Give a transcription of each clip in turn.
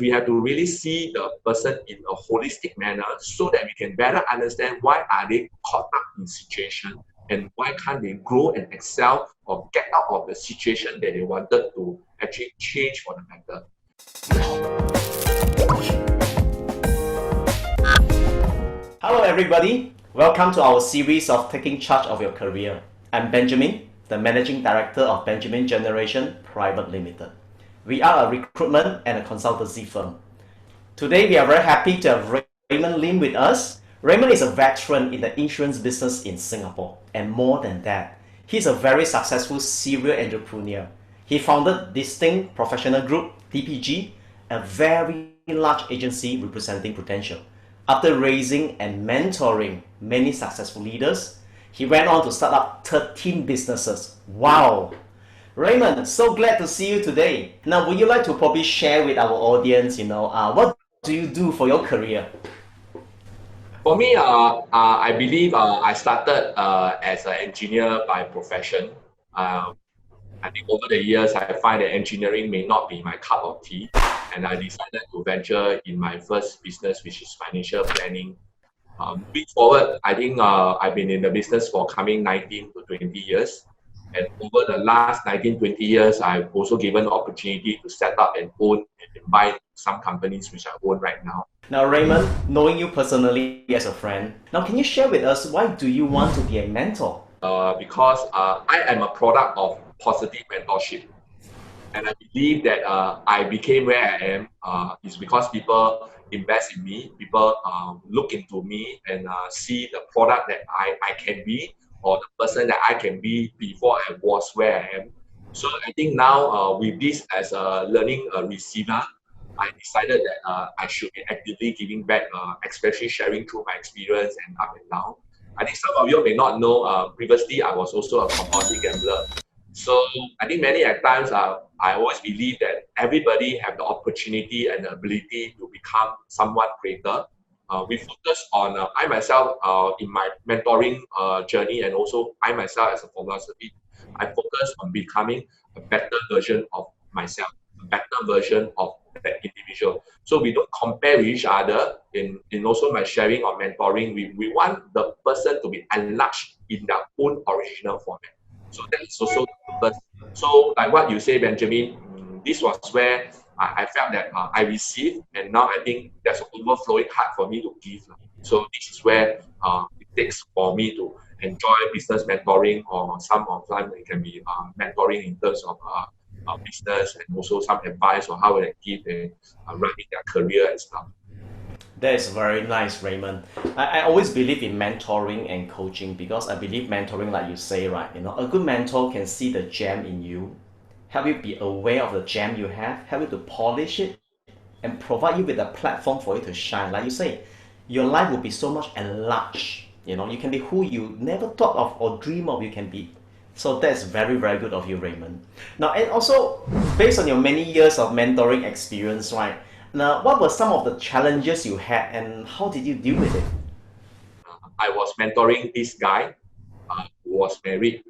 we have to really see the person in a holistic manner so that we can better understand why are they caught up in situation and why can't they grow and excel or get out of the situation that they wanted to actually change for the better. Hello everybody, welcome to our series of Taking Charge of Your Career. I'm Benjamin, the Managing Director of Benjamin Generation Pte Ltd. We are a recruitment and a consultancy firm. Today we are very happy to have Raymond Lim with us. Raymond is a veteran in the insurance business in Singapore, and more than that, he's a very successful serial entrepreneur. He founded Distinct Professional Group, DPG, a very large agency representing Prudential. After raising and mentoring many successful leaders, he went on to start up 13 businesses. Wow! Raymond, so glad to see you today. Now, would you like to probably share with our audience, what do you do for your career? For me, I believe I started as an engineer by profession. I think over the years, I find that engineering may not be my cup of tea, and I decided to venture in my first business, which is financial planning. Moving forward, I think I've been in the business for coming 19 to 20 years. And over the last 19, 20 years, I've also given the opportunity to set up and own and buy some companies which I own right now. Now, Raymond, knowing you personally as a friend, now can you share with us why do you want to be a mentor? Because I am a product of positive mentorship. And I believe that I became where I am is because people invest in me, people look into me and see the product that I can be or the person that I can be before I was where I am. So I think now with this as a learning receiver, I decided that I should be actively giving back, especially sharing through my experience and up and down. I think some of you may not know, previously I was also a compulsive gambler. So I think many at times I always believe that everybody have the opportunity and the ability to become somewhat greater. We focus on I myself in my mentoring journey, and also I myself as a philosophy, I focus on becoming a better version of myself, a better version of that individual. So we don't compare with each other in also my sharing or mentoring. We want the person to be enlarged in their own original format. So that is also the purpose. So like what you say, Benjamin, this was where I felt that I received, and now I think there's an overflowing heart for me to give. So this is where it takes for me to enjoy business mentoring, or some of them it can be mentoring in terms of business, and also some advice on how they give and running their career and stuff. That is very nice, Raymond. I always believe in mentoring and coaching because I believe mentoring, like you say, right? A good mentor can see the gem in you, help you be aware of the gem you have, help you to polish it, and provide you with a platform for you to shine. Like you say, your life will be so much enlarged. You can be who you never thought of or dream of you can be. So that's very, very good of you, Raymond. Now, and also, based on your many years of mentoring experience, right? Now, what were some of the challenges you had and how did you deal with it? I was mentoring this guy who was married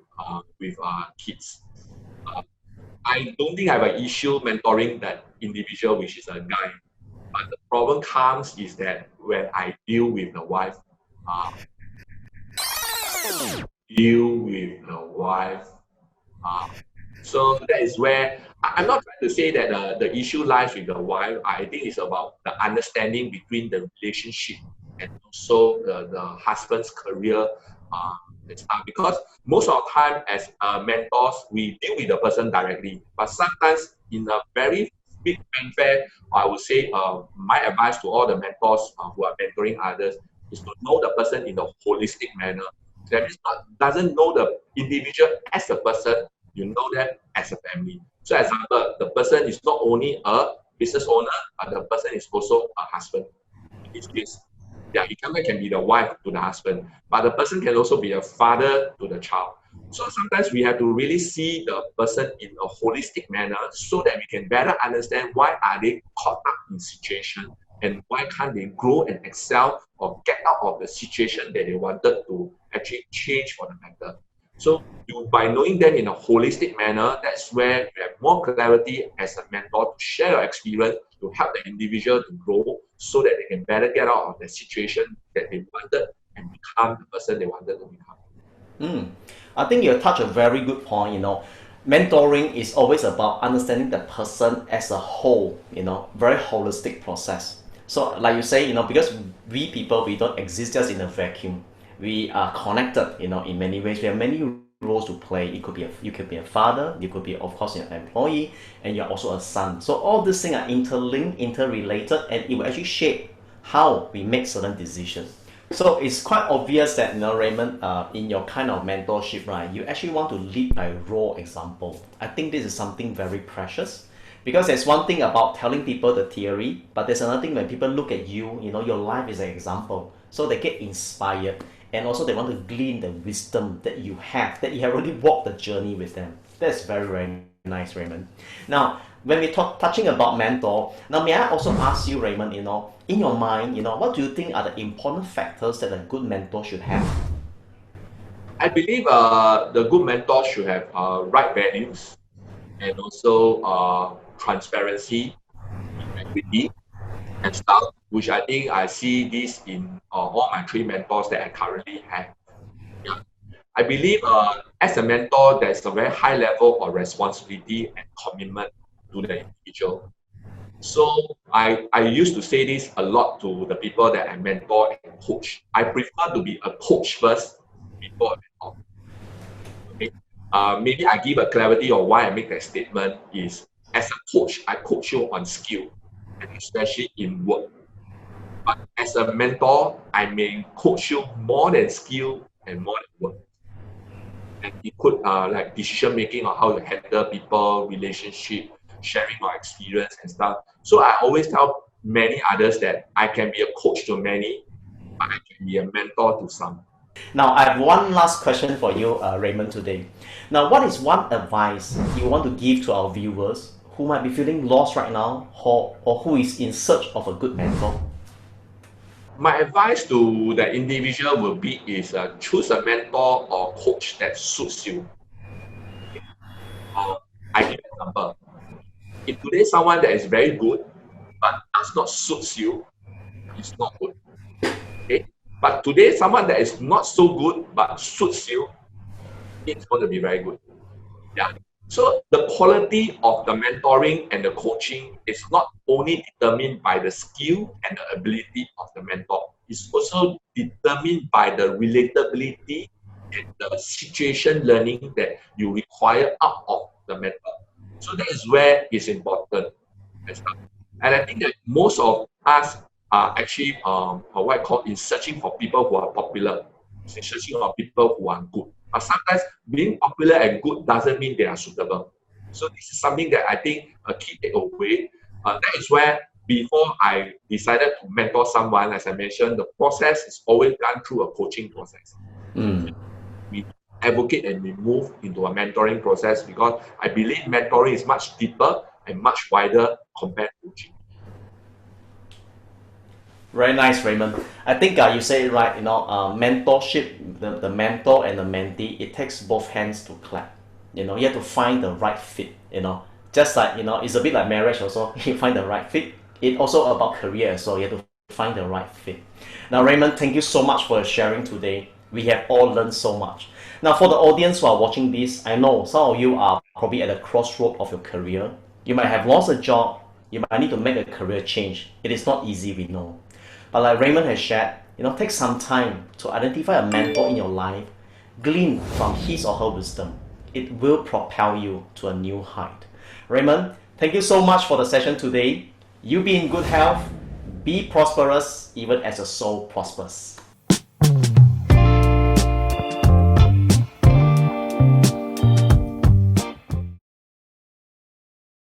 with kids. I don't think I have an issue mentoring that individual, which is a guy. But the problem comes is that when I deal with the wife, so that is where I'm not trying to say that the issue lies with the wife. I think it's about the understanding between the relationship and also the husband's career and stuff. Because most of the time as mentors, we deal with the person directly. But sometimes in a very big fanfare, I would say my advice to all the mentors who are mentoring others is to know the person in a holistic manner. That is doesn't know the individual as a person, you know them as a family. So, example, the person is not only a business owner, but the person is also a husband. In this case, yeah, it can be the wife to the husband, but the person can also be a father to the child. So sometimes we have to really see the person in a holistic manner so that we can better understand why are they caught up in situation and why can't they grow and excel or get out of the situation that they wanted to actually change for the better. So by knowing them in a holistic manner, that's where you have more clarity as a mentor to share your experience to help the individual to grow so that they can better get out of the situation that they wanted and become the person they wanted to become. I think you touch a very good point. Mentoring is always about understanding the person as a whole. Very holistic process. So, like you say, because we people, we don't exist just in a vacuum. We are connected. In many ways. We have many roles to play. You could be a father. You could be, of course, an employee, and you're also a son. So all these things are interlinked, interrelated, and it will actually shape how we make certain decisions. So it's quite obvious that, Raymond, in your kind of mentorship, right, you actually want to lead by raw example. I think this is something very precious because there's one thing about telling people the theory, but there's another thing when people look at you, your life is an example. So they get inspired and also they want to glean the wisdom that you have already walked the journey with them. That's very, very nice, Raymond. Now, when we touching about mentor, now may I also ask you, Raymond, in your mind, what do you think are the important factors that a good mentor should have? I believe the good mentor should have right values and also transparency, integrity, and stuff, which I think I see this in all my three mentors that I currently have. Yeah. I believe as a mentor, there's a very high level of responsibility and commitment to the individual. So I used to say this a lot to the people that I mentor and coach. I prefer to be a coach first before a mentor. Okay? Maybe I give a clarity of why I make that statement is as a coach, I coach you on skill, and especially in work. But as a mentor, I may coach you more than skill and more than work. And it could like decision making on how to handle people, relationship, sharing our experience and stuff. So I always tell many others that I can be a coach to many, but I can be a mentor to some. Now, I have one last question for you, Raymond, today. Now, what is one advice you want to give to our viewers who might be feeling lost right now or who is in search of a good mentor? My advice to the individual will be is choose a mentor or coach that suits you. I give an example. If today someone that is very good but does not suits you, it's not good. Okay? But today someone that is not so good but suits you, it's going to be very good. Yeah. So the quality of the mentoring and the coaching is not only determined by the skill and the ability of the mentor. It's also determined by the relatability and the situation learning that you require out of the mentor. So that is where it's important. And I think that most of us are actually what I call in searching for people who are popular, in searching for people who are good. But sometimes being popular and good doesn't mean they are suitable. So this is something that I think a key takeaway. That is where before I decided to mentor someone, as I mentioned, the process is always done through a coaching process. We advocate and we move into a mentoring process because I believe mentoring is much deeper and much wider compared to coaching. Very nice, Raymond. I think you say it right. Mentorship, the mentor and the mentee, it takes both hands to clap. You have to find the right fit. Just like it's a bit like marriage. Also, you find the right fit. It's also about career. So you have to find the right fit. Now, Raymond, thank you so much for sharing today. We have all learned so much. Now, for the audience who are watching this, I know some of you are probably at the crossroad of your career. You might have lost a job. You might need to make a career change. It is not easy, we know. But like Raymond has shared, take some time to identify a mentor in your life, glean from his or her wisdom. It will propel you to a new height. Raymond, thank you so much for the session today. You be in good health, be prosperous, even as your soul prospers.